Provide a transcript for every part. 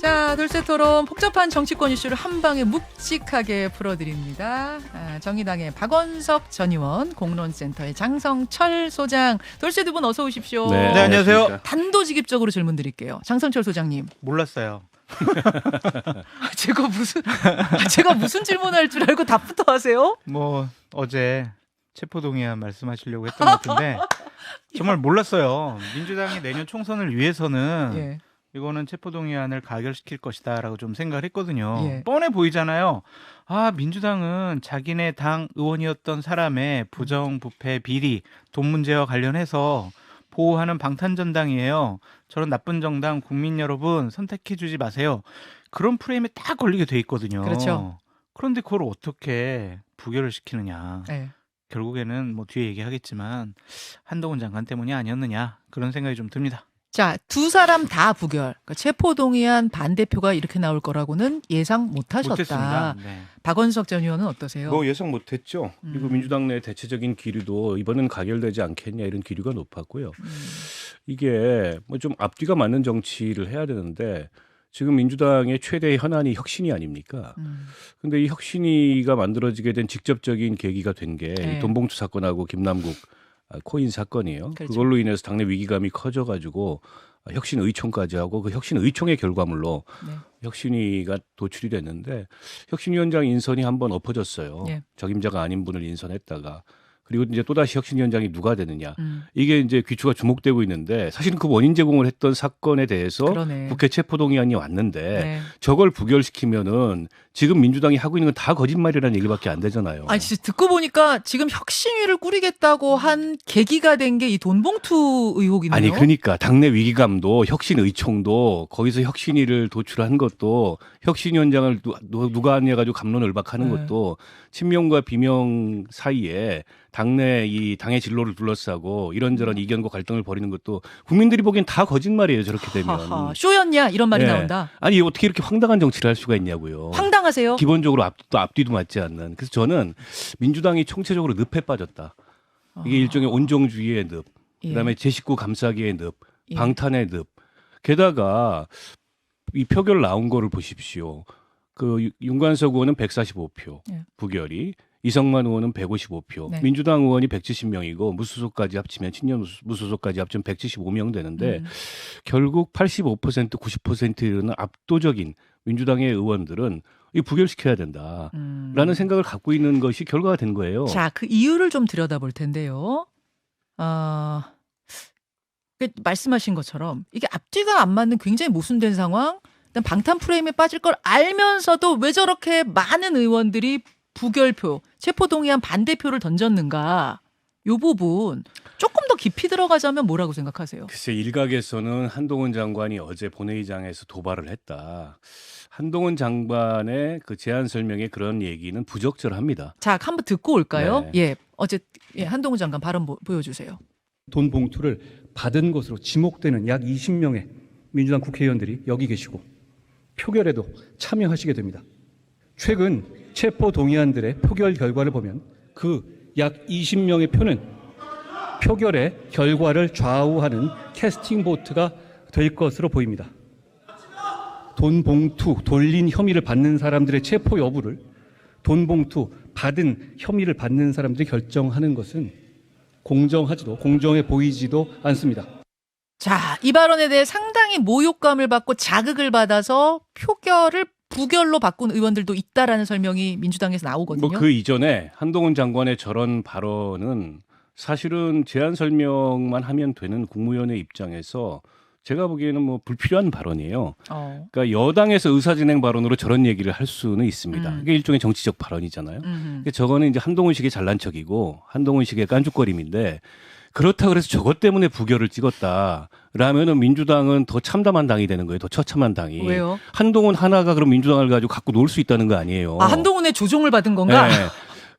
자, 돌쇠토론 복잡한 정치권 이슈를 한 방에 묵직하게 풀어드립니다. 정의당의 박원석 전 의원, 공론센터의 장성철 소장, 돌쇠 두 분 어서 오십시오. 네, 안녕하세요. 단도직입적으로 질문 드릴게요. 장성철 소장님. 몰랐어요. 제가 무슨 질문할 줄 알고 답부터 하세요? 뭐 어제 체포동의안 말씀하시려고 했던 것 같은데 정말 몰랐어요. 민주당이 내년 총선을 위해서는 예. 이거는 체포동의안을 가결시킬 것이다라고 좀 생각을 했거든요. 예. 뻔해 보이잖아요. 아, 민주당은 자기네 당 의원이었던 사람의 부정부패 비리, 돈 문제와 관련해서 보호하는 방탄전당이에요. 저런 나쁜 정당 국민 여러분 선택해주지 마세요. 그런 프레임에 딱 걸리게 돼 있거든요. 그렇죠. 그런데 그걸 어떻게 부결을 시키느냐. 네. 결국에는 뭐 뒤에 얘기하겠지만 한동훈 장관 때문이 아니었느냐 그런 생각이 좀 듭니다. 자, 두 사람 다 부결. 그러니까 체포동의안 반대표가 이렇게 나올 거라고는 예상 못하셨다. 못했습니다. 네. 박원석 전 의원은 어떠세요? 뭐 예상 못했죠. 그리고 민주당 내 대체적인 기류도 이번엔 가결되지 않겠냐 이런 기류가 높았고요. 이게 뭐 좀 앞뒤가 맞는 정치를 해야 되는데 지금 민주당의 최대 현안이 혁신이 아닙니까? 근데 이 혁신이가 만들어지게 된 직접적인 계기가 된 게 네. 돈봉투 사건하고 김남국 코인 사건이에요. 그렇죠. 그걸로 인해서 당내 위기감이 커져가지고 혁신 의총까지 하고 그 혁신 의총의 결과물로 네. 혁신위가 도출이 됐는데 혁신위원장 인선이 한번 엎어졌어요. 네. 적임자가 아닌 분을 인선했다가 그리고 이제 또다시 혁신위원장이 누가 되느냐. 음. 이게 이제 귀추가 주목되고 있는데 사실은 그 원인 제공을 했던 사건에 대해서 그러네. 국회 체포동의안이 왔는데 네. 저걸 부결시키면은 지금 민주당이 하고 있는 건 다 거짓말이라는 얘기밖에 안 되잖아요. 아니, 진짜 듣고 보니까 지금 혁신위를 꾸리겠다고 한 계기가 된 게 이 돈봉투 의혹이네요. 아니 그러니까 당내 위기감도 혁신의총도 거기서 혁신위를 도출한 것도 혁신위원장을 누가 하냐 가지고 갑론을박하는 네. 것도 친명과 비명 사이에 당내 이 당의 진로를 둘러싸고 이런저런 이견과 갈등을 벌이는 것도 국민들이 보기엔 다 거짓말이에요. 저렇게 되면. 하하, 쇼였냐 이런 말이 네. 나온다. 아니 어떻게 이렇게 황당한 정치를 할 수가 있냐고요. 황당하세요? 기본적으로 앞뒤도 맞지 않는. 그래서 저는 민주당이 총체적으로 늪에 빠졌다. 이게 일종의 온정주의의 늪, 예. 그다음에 제 식구 감싸기의 늪, 예. 방탄의 늪. 게다가 이 표결 나온 거를 보십시오. 그 윤관석 의원은 145표 예. 부결이, 이성만 의원은 155표, 네. 민주당 의원이 170명이고 무소속까지 합치면 친년 무소속까지 합치면 175명 되는데 결국 85% 90%는 압도적인 민주당의 의원들은 이 부결시켜야 된다라는 생각을 갖고 있는 것이 결과가 된 거예요. 자, 그 이유를 좀 들여다볼 텐데요. 말씀하신 것처럼 이게 앞뒤가 안 맞는 굉장히 모순된 상황. 일단 방탄 프레임에 빠질 걸 알면서도 왜 저렇게 많은 의원들이 부결표, 체포동의안 반대표를 던졌는가. 요 부분 조금 더 깊이 들어가자면 뭐라고 생각하세요? 글쎄 일각에서는 한동훈 장관이 어제 본회의장에서 도발을 했다. 한동훈 장관의 그 제안 설명에 그런 얘기는 부적절합니다. 자, 한번 듣고 올까요? 네. 예, 어제 한동훈 장관 발언 보여주세요. 돈 봉투를 받은 것으로 지목되는 약 20명의 민주당 국회의원들이 여기 계시고 표결에도 참여하시게 됩니다. 최근 체포 동의안들의 표결 결과를 보면 그 약 20명의 표는 표결의 결과를 좌우하는 캐스팅 보트가 될 것으로 보입니다. 돈 봉투 돌린 혐의를 받는 사람들의 체포 여부를 돈 봉투 받은 혐의를 받는 사람들이 결정하는 것은 공정하지도 공정해 보이지도 않습니다. 자, 이 발언에 대해 상당히 모욕감을 받고 자극을 받아서 표결을 부결로 바꾼 의원들도 있다라는 설명이 민주당에서 나오거든요. 뭐 그 이전에 한동훈 장관의 저런 발언은 사실은 제안 설명만 하면 되는 국무위원회 입장에서 제가 보기에는 뭐 불필요한 발언이에요. 그러니까 여당에서 의사진행 발언으로 저런 얘기를 할 수는 있습니다. 이게 일종의 정치적 발언이잖아요. 그러니까 저거는 이제 한동훈식의 잘난 척이고 한동훈식의 깐죽거림인데 그렇다 그래서 저것 때문에 부결을 찍었다라면은 민주당은 더 참담한 당이 되는 거예요. 더 처참한 당이. 왜요? 한동훈 하나가 그럼 민주당을 가지고 갖고 놀 수 있다는 거 아니에요. 아, 한동훈의 조종을 받은 건가? 네.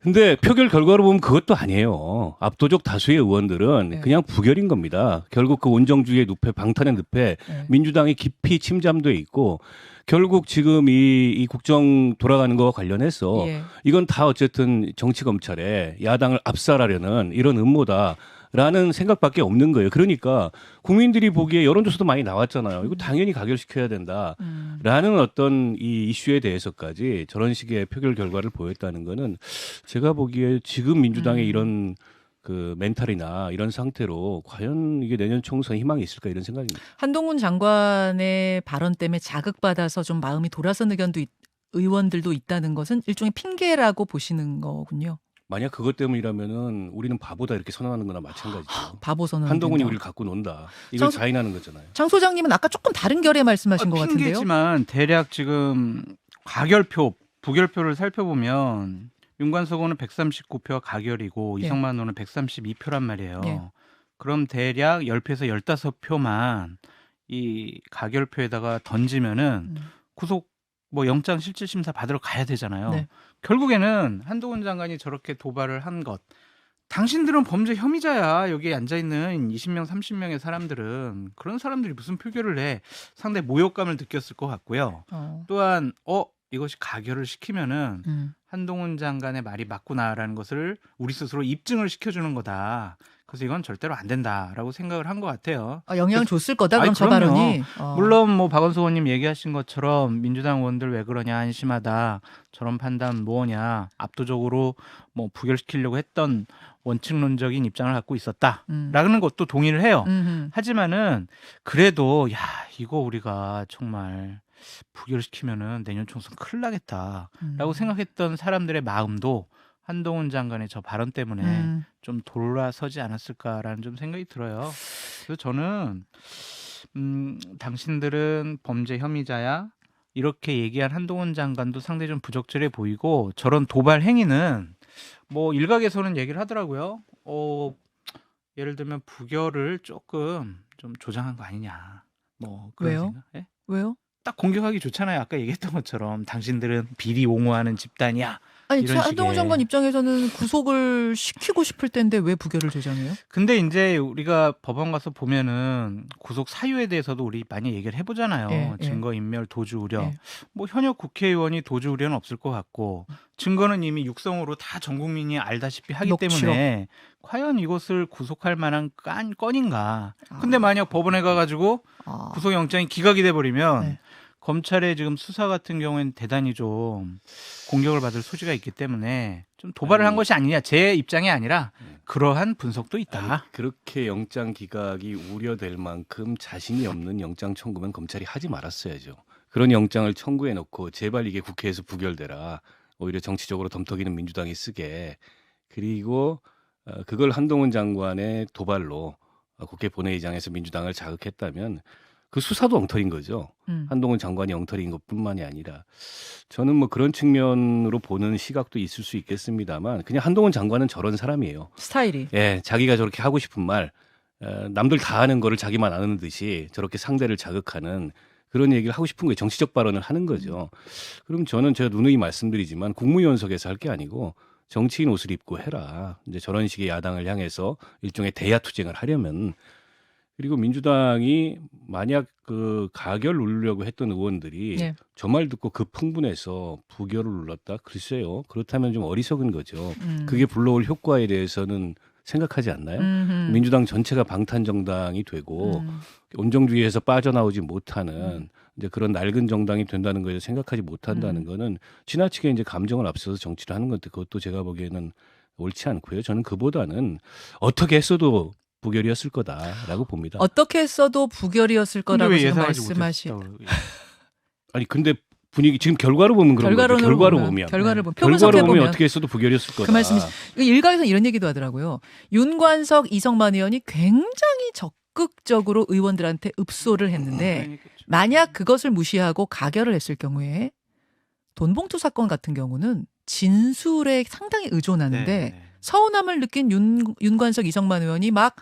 근데 표결 결과로 보면 그것도 아니에요. 압도적 다수의 의원들은 네. 그냥 부결인 겁니다. 결국 그 온정주의의 늪에 방탄의 늪에 네. 민주당이 깊이 침잠돼 있고 결국 지금 이 국정 돌아가는 거와 관련해서 예. 이건 다 어쨌든 정치 검찰에 야당을 압살하려는 이런 음모다. 라는 생각밖에 없는 거예요. 그러니까 국민들이 보기에 여론조사도 많이 나왔잖아요. 이거 당연히 가결시켜야 된다라는 어떤 이 이슈에 대해서까지 저런 식의 표결 결과를 보였다는 거는 제가 보기에 지금 민주당의 이런 그 멘탈이나 이런 상태로 과연 이게 내년 총선 희망이 있을까 이런 생각입니다. 한동훈 장관의 발언 때문에 자극받아서 좀 마음이 돌아선 의원들도 있다는 것은 일종의 핑계라고 보시는 거군요. 만약 그것 때문이라면은 우리는 바보다 이렇게 선언하는 거나 마찬가지죠. 바보 선언. 한동훈이 우리를 갖고 논다. 이걸 장- 자인하는 거잖아요. 장 소장님은 아까 조금 다른 결의 말씀하신 것 같은데요. 핑계지만 대략 지금 가결표, 부결표를 살펴보면 윤관석 의원은 139표가 가결이고 예. 이성만 의원은 132표란 말이에요. 예. 그럼 대략 10표에서 15표만 이 가결표에다가 던지면은 구속 뭐 영장 실질심사 받으러 가야 되잖아요. 네. 결국에는 한동훈 장관이 저렇게 도발을 한 것. 당신들은 범죄 혐의자야. 여기 앉아있는 20명, 30명의 사람들은. 그런 사람들이 무슨 표결을 해. 상당히 모욕감을 느꼈을 것 같고요. 또한 이것이 가결을 시키면은 한동훈 장관의 말이 맞구나라는 것을 우리 스스로 입증을 시켜주는 거다. 그래서 이건 절대로 안 된다라고 생각을 한 것 같아요. 영향을 줬을 거다. 그럼 아니, 저 그럼요. 발언이. 물론 뭐 박원석 의원님 얘기하신 것처럼 민주당 의원들 왜 그러냐 한심하다 저런 판단 뭐냐 압도적으로 뭐 부결시키려고 했던 원칙론적인 입장을 갖고 있었다라는 것도 동의를 해요. 하지만은 그래도 야 이거 우리가 정말 부결시키면은 내년 총선 큰일 나겠다라고 생각했던 사람들의 마음도 한동훈 장관의 저 발언 때문에 좀 돌아서지 않았을까라는 좀 생각이 들어요. 그래서 저는 당신들은 범죄 혐의자야 이렇게 얘기한 한동훈 장관도 상당히 좀 부적절해 보이고 저런 도발 행위는 뭐 일각에서는 얘기를 하더라고요. 예를 들면 부결을 조금 좀 조장한 거 아니냐. 뭐 그런 왜요? 생각. 예? 왜요? 딱 공격하기 좋잖아요. 아까 얘기했던 것처럼 당신들은 비리 옹호하는 집단이야. 아니 이런 한동훈 식의. 장관 입장에서는 구속을 시키고 싶을 텐데 왜 부결을 조장해요? 근데 이제 우리가 법원 가서 보면은 구속 사유에 대해서도 우리 많이 얘기를 해보잖아요. 예, 예. 증거 인멸, 도주 우려. 예. 뭐 현역 국회의원이 도주 우려는 없을 것 같고 증거는 이미 육성으로 다 전 국민이 알다시피 하기 녹취록. 때문에 과연 이것을 구속할 만한 건인가. 근데 만약 법원에 가가지고 구속영장이 기각이 돼버리면 네. 검찰의 지금 수사 같은 경우에는 대단히 좀 공격을 받을 소지가 있기 때문에 좀 도발을 한 것이 아니냐 제 입장이 아니라 그러한 분석도 있다. 아니, 그렇게 영장 기각이 우려될 만큼 자신이 없는 영장 청구면 검찰이 하지 말았어야죠. 그런 영장을 청구해 놓고 제발 이게 국회에서 부결되라. 오히려 정치적으로 덤터기는 민주당이 쓰게. 그리고 그걸 한동훈 장관의 도발로 국회 본회의장에서 민주당을 자극했다면 그 수사도 엉터리인 거죠. 한동훈 장관이 엉터리인 것뿐만이 아니라 저는 뭐 그런 측면으로 보는 시각도 있을 수 있겠습니다만 그냥 한동훈 장관은 저런 사람이에요. 스타일이. 예, 자기가 저렇게 하고 싶은 말 남들 다 하는 거를 자기만 아는 듯이 저렇게 상대를 자극하는 그런 얘기를 하고 싶은 거예요. 정치적 발언을 하는 거죠. 그럼 저는 제가 누누이 말씀드리지만 국무위원석에서 할 게 아니고 정치인 옷을 입고 해라. 이제 저런 식의 야당을 향해서 일종의 대야투쟁을 하려면 그리고 민주당이 만약 그 가결 누르려고 했던 의원들이 네. 저 말 듣고 급 흥분해서 부결을 눌렀다. 글쎄요. 그렇다면 좀 어리석은 거죠. 그게 불러올 효과에 대해서는 생각하지 않나요? 민주당 전체가 방탄정당이 되고 온정주의에서 빠져나오지 못하는 이제 그런 낡은 정당이 된다는 거에 생각하지 못한다는 거는 지나치게 이제 감정을 앞서서 정치를 하는 건데 그것도 제가 보기에는 옳지 않고요. 저는 그보다는 어떻게 했어도 부결이었을 거다라고 봅니다. 어떻게 했어도 부결이었을 근데 거라고 왜 지금 예상하지 말씀하시. 못했다고. 아니 근데 분위기 지금 결과로 보면 그런 거죠. 결과로 보면 표분석해 결과로 보면 보면 어떻게 했어도 부결이었을 거다. 그 말씀이 일각에서 이런 얘기도 하더라고요. 윤관석, 이성만 의원이 굉장히 적극적으로 의원들한테 읍소를 했는데 만약 그것을 무시하고 가결을 했을 경우에 돈봉투 사건 같은 경우는 진술에 상당히 의존하는데 네. 서운함을 느낀 윤관석, 이성만 의원이 막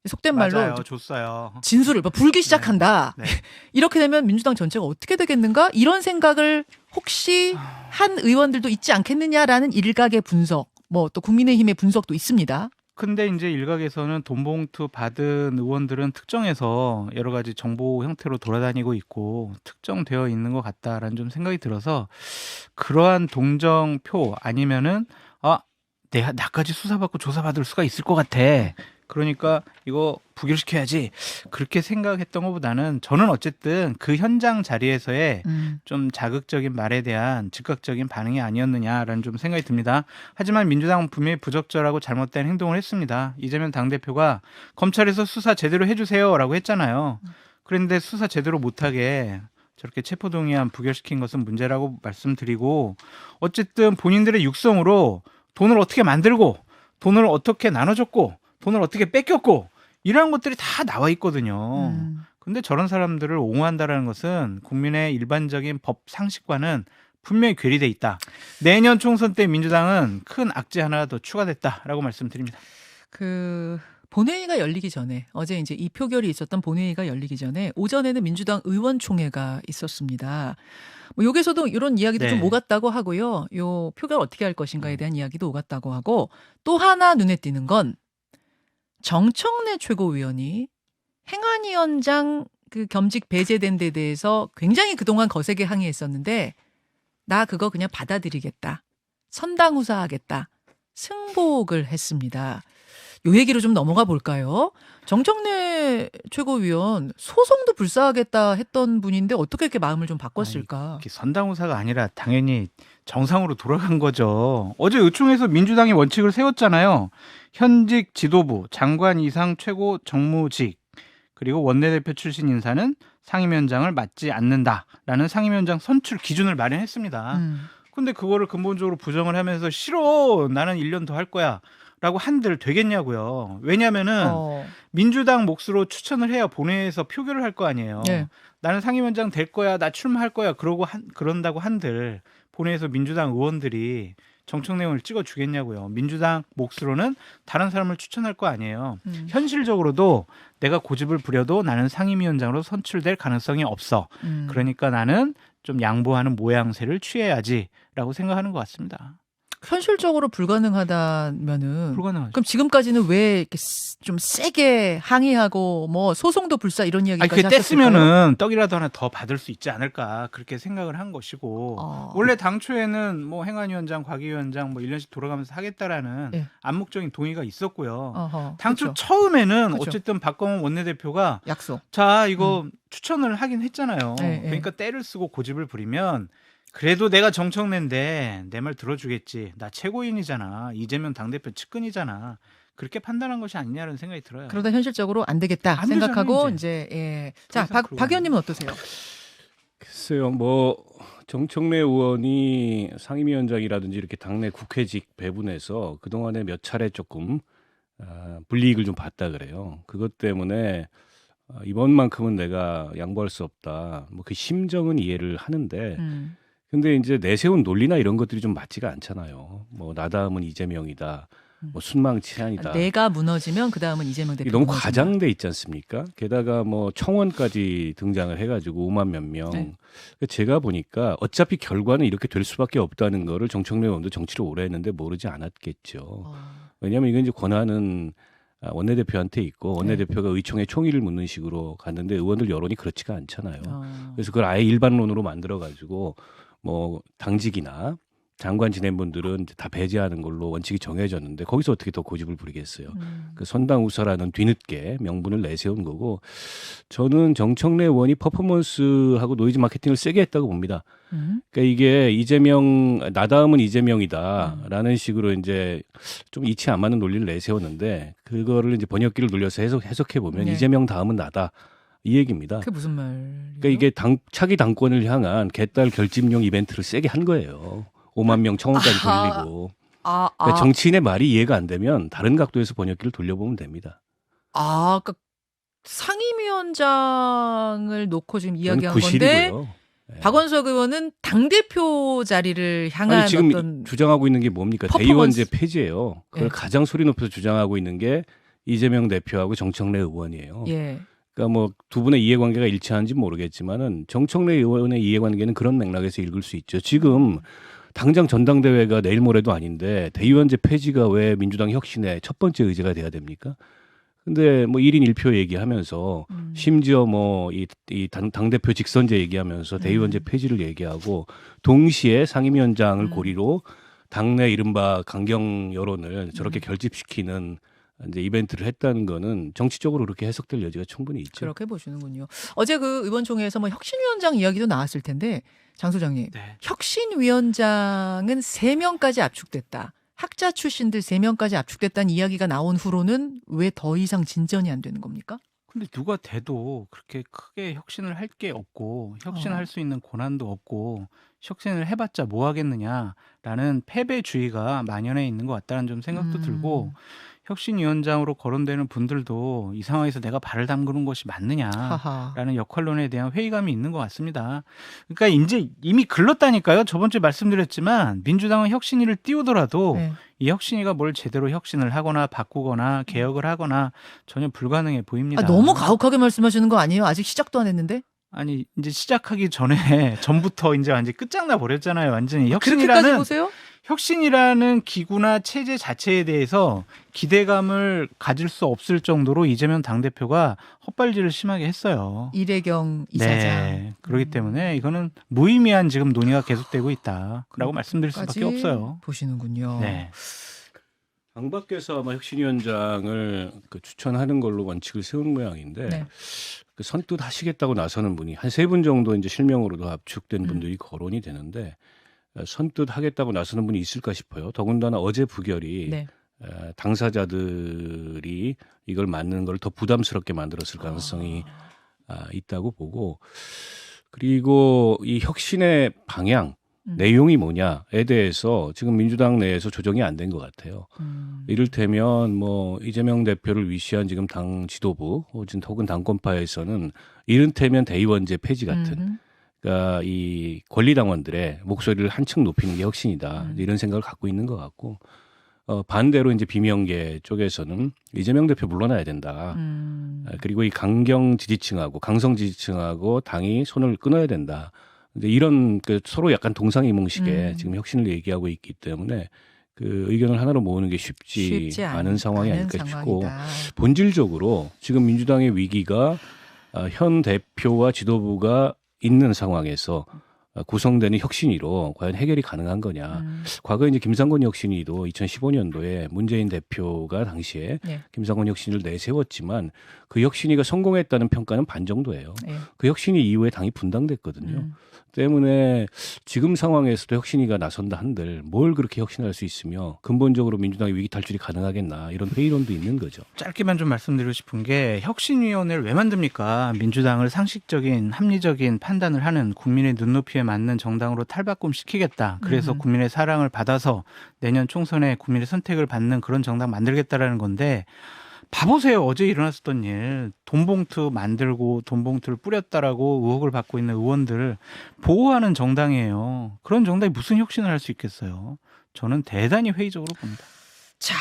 속된 말로 맞아요. 줬어요. 진술을 막 불기 시작한다. 네. 이렇게 되면 민주당 전체가 어떻게 되겠는가? 이런 생각을 혹시 한 의원들도 있지 않겠느냐라는 일각의 분석, 뭐 또 국민의힘의 분석도 있습니다. 근데 이제 일각에서는 돈봉투 받은 의원들은 특정해서 여러 가지 정보 형태로 돌아다니고 있고 특정되어 있는 것 같다라는 좀 생각이 들어서 그러한 동정표 아니면은 나까지 수사받고 조사받을 수가 있을 것 같아. 그러니까 이거 부결시켜야지 그렇게 생각했던 것보다는 저는 어쨌든 그 현장 자리에서의 좀 자극적인 말에 대한 즉각적인 반응이 아니었느냐라는 좀 생각이 듭니다. 하지만 민주당은 분명히 부적절하고 잘못된 행동을 했습니다. 이재명 당대표가 검찰에서 수사 제대로 해주세요라고 했잖아요. 그런데 수사 제대로 못하게 저렇게 체포동의안 부결시킨 것은 문제라고 말씀드리고, 어쨌든 본인들의 육성으로 돈을 어떻게 만들고 돈을 어떻게 나눠줬고 돈을 어떻게 뺏겼고 이러한 것들이 다 나와 있거든요. 근데 저런 사람들을 옹호한다라는 것은 국민의 일반적인 법 상식과는 분명히 괴리돼 있다. 내년 총선 때 민주당은 큰 악재 하나 더 추가됐다라고 말씀드립니다. 그 본회의가 열리기 전에 어제 이제 이 표결이 있었던 본회의가 열리기 전에 오전에는 민주당 의원총회가 있었습니다. 뭐 여기서도 이런 이야기도 네. 좀 오갔다고 하고요. 요 표결 어떻게 할 것인가에 대한 이야기도 오갔다고 하고, 또 하나 눈에 띄는 건 정청래 최고위원이 행안위원장 그 겸직 배제된 데 대해서 굉장히 그동안 거세게 항의했었는데, 나 그거 그냥 받아들이겠다, 선당후사하겠다, 승복을 했습니다. 요 얘기로 좀 넘어가 볼까요? 정청래 최고위원 소송도 불사하겠다 했던 분인데 어떻게 이렇게 마음을 좀 바꿨을까? 이렇게 선당후사가 아니라 당연히 정상으로 돌아간 거죠. 어제 의총에서 민주당이 원칙을 세웠잖아요. 현직 지도부, 장관 이상 최고 정무직, 그리고 원내대표 출신 인사는 상임위원장을 맡지 않는다라는 상임위원장 선출 기준을 마련했습니다. 근데 그거를 근본적으로 부정을 하면서 싫어, 나는 1년 더 할 거야 라고 한들 되겠냐고요. 왜냐면은 민주당 몫으로 추천을 해야 본회의에서 표결을 할 거 아니에요. 네. 나는 상임위원장 될 거야, 나 출마할 거야, 그런다고 한들 본회의에서 민주당 의원들이 정청래 의원을 찍어주겠냐고요. 민주당 몫으로는 다른 사람을 추천할 거 아니에요. 현실적으로도 내가 고집을 부려도 나는 상임위원장으로 선출될 가능성이 없어. 그러니까 나는 좀 양보하는 모양새를 취해야지라고 생각하는 것 같습니다. 현실적으로 불가능하다면은 불가능하죠. 그럼 지금까지는 왜 이렇게 좀 세게 항의하고 뭐 소송도 불사 이런 아니, 이야기까지 그게 하셨을까요? 뗐으면은 떡이라도 하나 더 받을 수 있지 않을까 그렇게 생각을 한 것이고, 원래 당초에는 뭐 행안위원장, 과기위원장 뭐 1년씩 돌아가면서 하겠다라는 예. 암묵적인 동의가 있었고요. 어허, 당초 그렇죠. 처음에는 그렇죠. 어쨌든 박광원 원내대표가 약속. 자 이거 추천을 하긴 했잖아요. 네, 그러니까 때를 쓰고 고집을 부리면 그래도 내가 정청래인데 내 말 들어주겠지. 나 최고인이잖아. 이재명 당대표 측근이잖아. 그렇게 판단한 것이 아니냐는 생각이 들어요. 그러다 현실적으로 안 되겠다 안 생각하고 되잖아요, 이제 예. 더 자, 이상 그러고 박 의원님은 어떠세요? 글쎄요, 뭐 정청래 의원이 상임위원장이라든지 이렇게 당내 국회직 배분해서 그 동안에 몇 차례 조금 불이익을 좀 봤다 그래요. 그것 때문에 이번만큼은 내가 양보할 수 없다. 뭐 그 심정은 이해를 하는데, 근데 이제 내세운 논리나 이런 것들이 좀 맞지가 않잖아요. 뭐 나 다음은 이재명이다. 뭐 순망치안이다. 내가 무너지면 그 다음은 이재명 대표. 너무 과장돼 있지 않습니까? 게다가 뭐 청원까지 등장을 해가지고 5만 몇 명. 네. 제가 보니까 어차피 결과는 이렇게 될 수밖에 없다는 거를 정청래 의원도 정치를 오래 했는데 모르지 않았겠죠. 왜냐하면 이건 이제 권한은 원내대표한테 있고 원내대표가 의총에 총의를 묻는 식으로 갔는데 의원들 여론이 그렇지가 않잖아요. 그래서 그걸 아예 일반론으로 만들어가지고 뭐 당직이나 장관 지낸 분들은 이제 다 배제하는 걸로 원칙이 정해졌는데 거기서 어떻게 더 고집을 부리겠어요. 그 선당우사라는 뒤늦게 명분을 내세운 거고, 저는 정청래 의원이 퍼포먼스하고 노이즈 마케팅을 세게 했다고 봅니다. 그러니까 이게 이재명, 나 다음은 이재명이다라는 식으로 이제 좀 이치 안 맞는 논리를 내세웠는데, 그거를 이제 번역기를 돌려서 해석해 보면 네. 이재명 다음은 나다. 이 얘기입니다. 그게 무슨 말? 그러니까 이게 차기 당권을 향한 개딸 결집용 이벤트를 세게 한 거예요. 5만 명 청원까지 돌리고. 그러니까 정치인의 말이 이해가 안 되면 다른 각도에서 번역기를 돌려보면 됩니다. 그러니까 상임위원장을 놓고 지금 이야기한 건데, 구실이고요. 박원석 의원은 당대표 자리를 향한 아니, 지금 어떤 주장하고 있는 게 뭡니까? 퍼포먼스. 대의원제 폐지예요. 그걸 예. 가장 소리 높여서 주장하고 있는 게 이재명 대표하고 정청래 의원이에요. 예. 그러니까 뭐 두 분의 이해관계가 일치하는지 모르겠지만은 정청래 의원의 이해관계는 그런 맥락에서 읽을 수 있죠. 지금 당장 전당대회가 내일 모레도 아닌데 대의원제 폐지가 왜 민주당 혁신의 첫 번째 의제가 돼야 됩니까? 근데 뭐 1인 1표 얘기하면서 심지어 뭐 이 당대표 직선제 얘기하면서 대의원제 폐지를 얘기하고 동시에 상임위원장을 고리로 당내 이른바 강경 여론을 저렇게 결집시키는 이제 이벤트를 했다는 거는 정치적으로 그렇게 해석될 여지가 충분히 있죠. 그렇게 보시는군요. 어제 그 의원총회에서 뭐 혁신위원장 이야기도 나왔을 텐데 장 소장님, 네. 혁신위원장은 3명까지 압축됐다. 학자 출신들 3명까지 압축됐다는 이야기가 나온 후로는 왜 더 이상 진전이 안 되는 겁니까? 근데 누가 돼도 그렇게 크게 혁신을 할 게 없고 혁신할 수 있는 권한도 없고 혁신을 해봤자 뭐 하겠느냐라는 패배주의가 만연해 있는 것 같다는 좀 생각도 들고 혁신위원장으로 거론되는 분들도 이 상황에서 내가 발을 담그는 것이 맞느냐라는 하하. 역할론에 대한 회의감이 있는 것 같습니다. 그러니까 이제 이미 글렀다니까요. 저번 주에 말씀드렸지만 민주당은 혁신위를 띄우더라도 네. 이 혁신위가 뭘 제대로 혁신을 하거나 바꾸거나 개혁을 하거나 전혀 불가능해 보입니다. 아, 너무 가혹하게 말씀하시는 거 아니에요? 아직 시작도 안 했는데? 아니 이제 시작하기 전부터 이제 완전히 끝장나 버렸잖아요. 완전히 그렇게까지 보세요? 혁신이라는 기구나 체제 자체에 대해서 기대감을 가질 수 없을 정도로 이재명 당대표가 헛발질을 심하게 했어요. 이래경 이사장. 네, 그렇기 때문에 이거는 무의미한 지금 논의가 계속되고 있다라고 말씀드릴 수밖에 없어요. 보시는군요. 네. 당 밖에서 아마 혁신위원장을 그 추천하는 걸로 원칙을 세운 모양인데 네. 그 선뜻 하시겠다고 나서는 분이 한 3분 정도 이제 실명으로도 압축된 분들이 거론이 되는데 선뜻 하겠다고 나서는 분이 있을까 싶어요. 더군다나 어제 부결이 네. 당사자들이 이걸 맞는 걸 더 부담스럽게 만들었을 가능성이 있다고 보고 그리고 이 혁신의 방향 내용이 뭐냐에 대해서 지금 민주당 내에서 조정이 안 된 것 같아요. 이를테면 뭐 이재명 대표를 위시한 지금 당 지도부 혹은 당권파에서는 이를테면 대의원제 폐지 같은 그러니까 이 권리당원들의 목소리를 한층 높이는 게 혁신이다 이런 생각을 갖고 있는 것 같고 반대로 이제 비명계 쪽에서는 이재명 대표 물러나야 된다. 그리고 이 강경 지지층하고 강성 지지층하고 당이 손을 끊어야 된다. 이제 이런 그 서로 약간 동상이몽식의 지금 혁신을 얘기하고 있기 때문에 그 의견을 하나로 모으는 게 쉽지 않은 상황이 아닐까 싶고 본질적으로 지금 민주당의 위기가 현 대표와 지도부가 있는 상황에서 구성되는 혁신위로 과연 해결이 가능한 거냐. 과거에 이제 김상곤 혁신위도 2015년도에 문재인 대표가 당시에 네. 김상곤 혁신위를 내세웠지만 그 혁신위가 성공했다는 평가는 반 정도예요. 네. 그 혁신위 이후에 당이 분당됐거든요. 때문에 지금 상황에서도 혁신위가 나선다 한들 뭘 그렇게 혁신할 수 있으며 근본적으로 민주당의 위기 탈출이 가능하겠나 이런 회의론도 있는 거죠. 짧게만 좀 말씀드리고 싶은 게 혁신위원회를 왜 만듭니까? 민주당을 상식적인 합리적인 판단을 하는 국민의 눈높이에 맞는 정당으로 탈바꿈시키겠다. 그래서 국민의 사랑을 받아서 내년 총선에 국민의 선택을 받는 그런 정당 만들겠다라는 건데 봐보세요. 어제 일어났었던 일. 돈봉투 만들고 돈봉투를 뿌렸다라고 의혹을 받고 있는 의원들 보호하는 정당이에요. 그런 정당이 무슨 혁신을 할 수 있겠어요. 저는 대단히 회의적으로 봅니다. 자,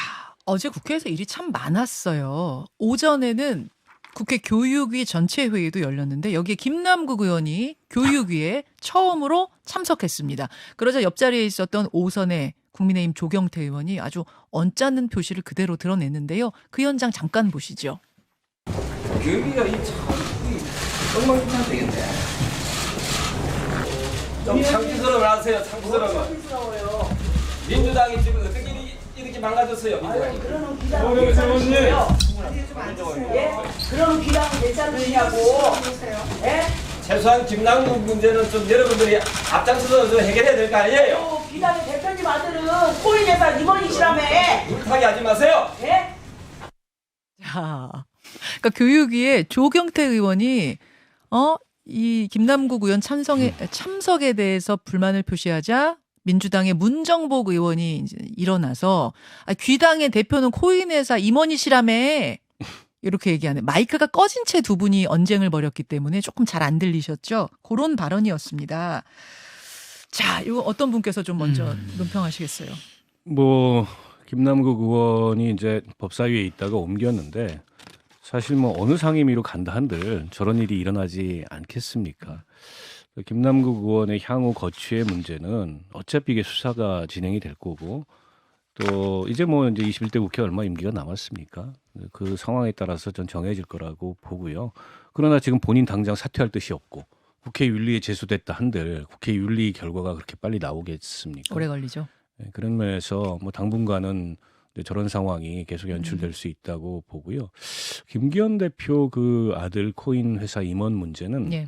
어제 국회에서 일이 참 많았어요. 오전에는 국회 교육위 전체 회의도 열렸는데 여기에 김남국 의원이 교육위에 처음으로 참석했습니다. 그러자 옆자리에 있었던 오선의 국민의힘 조경태 의원이 아주 언짢은 표시를 그대로 드러냈는데요. 그 현장 잠깐 보시죠. 교육위가 엉망진창 되겠네. 좀 창피스러워 하세요. 창피스러워. 민주당이 지금 어떻게 이렇게 망가졌어요? 민주당이. 그러는 비당은 그러는 비당은 괜찮으시냐고. 예? 최소한 김남국 문제는 좀 여러분들이 앞장서서 좀 해결해야 될 거 아니에요? 비당의 대표님 아들은 코인 회사 임원이시라며. 물타기 하지 마세요. 예? 자, 그러니까 교육위에 조경태 의원이 이 김남국 의원 참석에 대해서 불만을 표시하자 민주당의 문정복 의원이 이제 일어나서 귀당의 대표는 코인 회사 임원이시라며 이렇게 얘기하는 마이크가 꺼진 채 두 분이 언쟁을 벌였기 때문에 조금 잘 안 들리셨죠? 그런 발언이었습니다. 자, 이거 어떤 분께서 좀 먼저 논평하시겠어요? 뭐 김남국 의원이 이제 법사위에 있다가 옮겼는데 사실 뭐 어느 상임위로 간다 한들 저런 일이 일어나지 않겠습니까? 김남국 의원의 향후 거취의 문제는 어차피 이게 수사가 진행이 될 거고 또 이제 뭐 이제 21대 국회 얼마 임기가 남았습니까? 그 상황에 따라서 전 정해질 거라고 보고요. 그러나 지금 본인 당장 사퇴할 뜻이 없고 국회 윤리에 제소됐다 한들 국회 윤리 결과가 그렇게 빨리 나오겠습니까? 오래 걸리죠. 그런 면에서 뭐 당분간은 근데 저런 상황이 계속 연출될 수 있다고 보고요. 김기현 대표 그 아들 코인 회사 임원 문제는 예.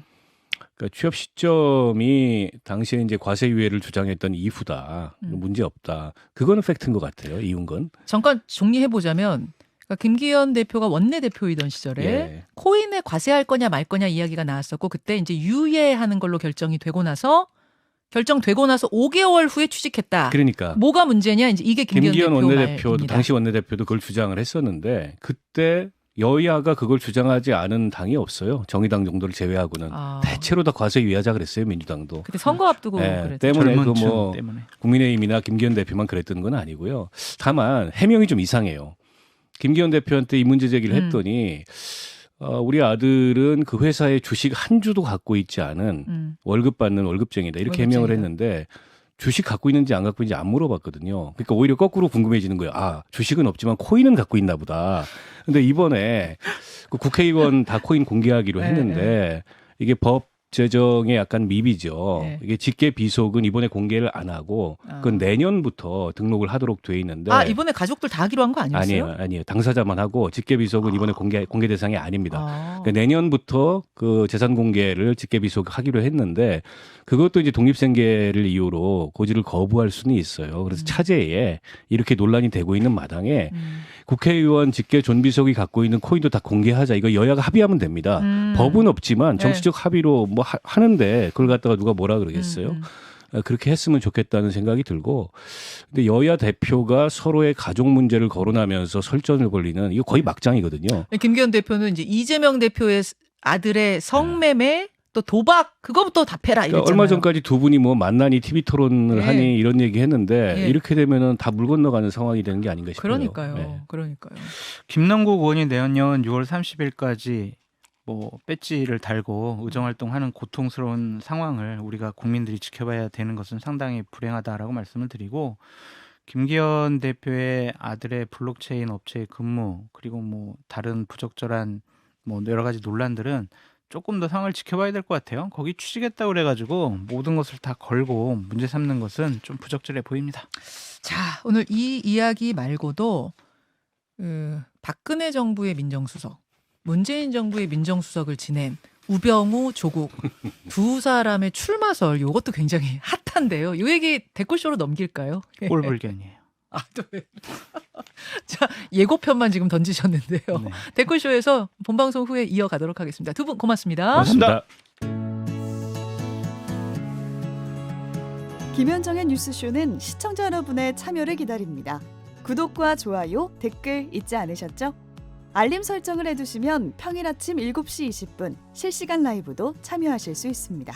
그러니까 취업 시점이 당시에 이제 과세 유예를 주장했던 이후다. 문제 없다. 그거는 팩트인 것 같아요. 이은 건. 잠깐 정리해 보자면 그러니까 김기현 대표가 원내대표이던 시절에 예. 코인에 과세할 거냐 말 거냐 이야기가 나왔었고 그때 이제 유예하는 걸로 결정되고 나서 5개월 후에 취직했다. 그러니까 뭐가 문제냐 이제 이게 김기현, 김기현 대표 원내대표도 말입니다. 당시 원내대표도 그걸 주장을 했었는데 그때 여야가 그걸 주장하지 않은 당이 없어요. 정의당 정도를 제외하고는 아. 대체로 다 과세 유예하자 그랬어요. 민주당도. 그때 선거 앞두고 예, 그랬죠. 때문에 젊은 그 층 뭐 때문에. 국민의힘이나 김기현 대표만 그랬던 건 아니고요. 다만 해명이 좀 이상해요. 김기현 대표한테 이 문제 제기를 했더니 우리 아들은 그 회사의 주식 한 주도 갖고 있지 않은 월급 받는 월급쟁이다 이렇게 해명을 했는데 주식 갖고 있는지 안 갖고 있는지 안 물어봤거든요. 그러니까 오히려 거꾸로 궁금해지는 거예요. 아, 주식은 없지만 코인은 갖고 있나 보다. 근데 이번에 그 국회의원 다 코인 공개하기로 했는데 이게 법 제정에 약간 미비죠. 네. 이게 직계 비속은 이번에 공개를 안 하고 그건 내년부터 등록을 하도록 돼 있는데 이번에 가족들 다 하기로 한 거 아니었어요? 아니에요. 당사자만 하고 직계 비속은 이번에 공개 대상이 아닙니다. 아. 그러니까 내년부터 그 재산 공개를 직계 비속하기로 했는데 그것도 이제 독립생계를 이유로 고지를 거부할 수는 있어요. 그래서 차제에 이렇게 논란이 되고 있는 마당에 국회의원 직계 존비속이 갖고 있는 코인도 다 공개하자. 이거 여야가 합의하면 됩니다. 법은 없지만 정치적 합의로 뭐 하는데 그걸 갖다가 누가 뭐라 그러겠어요? 그렇게 했으면 좋겠다는 생각이 들고 근데 여야 대표가 서로의 가족 문제를 거론하면서 설전을 벌이는 이거 거의 막장이거든요. 김기현 대표는 이제 이재명 대표의 아들의 성매매 또 도박 그거부터 답해라 이랬잖아요. 그러니까 얼마 전까지 두 분이 뭐 만나니 TV 토론을 예. 하니 이런 얘기 했는데 예. 이렇게 되면은 다 물 건너가는 상황이 되는 게 아닌가 싶어요. 그러니까요. 네. 그러니까요. 김남국 의원이 내년 6월 30일까지 뭐 배지를 달고 의정활동하는 고통스러운 상황을 우리가 국민들이 지켜봐야 되는 것은 상당히 불행하다라고 말씀을 드리고 김기현 대표의 아들의 블록체인 업체의 근무 그리고 뭐 다른 부적절한 뭐 여러 가지 논란들은 조금 더 상황을 지켜봐야 될 것 같아요. 거기 취직했다고 그래가지고 모든 것을 다 걸고 문제 삼는 것은 좀 부적절해 보입니다. 자, 오늘 이 이야기 말고도 박근혜 정부의 민정수석, 문재인 정부의 민정수석을 지낸 우병우, 조국 두 사람의 출마설 이것도 굉장히 핫한데요. 이 얘기 댓글쇼로 넘길까요? 꼴불견이에요. 또 왜? 자, 예고편만 지금 던지셨는데요. 네. 댓글쇼에서 본방송 후에 이어가도록 하겠습니다. 두 분 고맙습니다. 고맙습니다. 김현정의 뉴스쇼는 시청자 여러분의 참여를 기다립니다. 구독과 좋아요, 댓글 잊지 않으셨죠? 알림 설정을 해두시면 평일 아침 7시 20분 실시간 라이브도 참여하실 수 있습니다.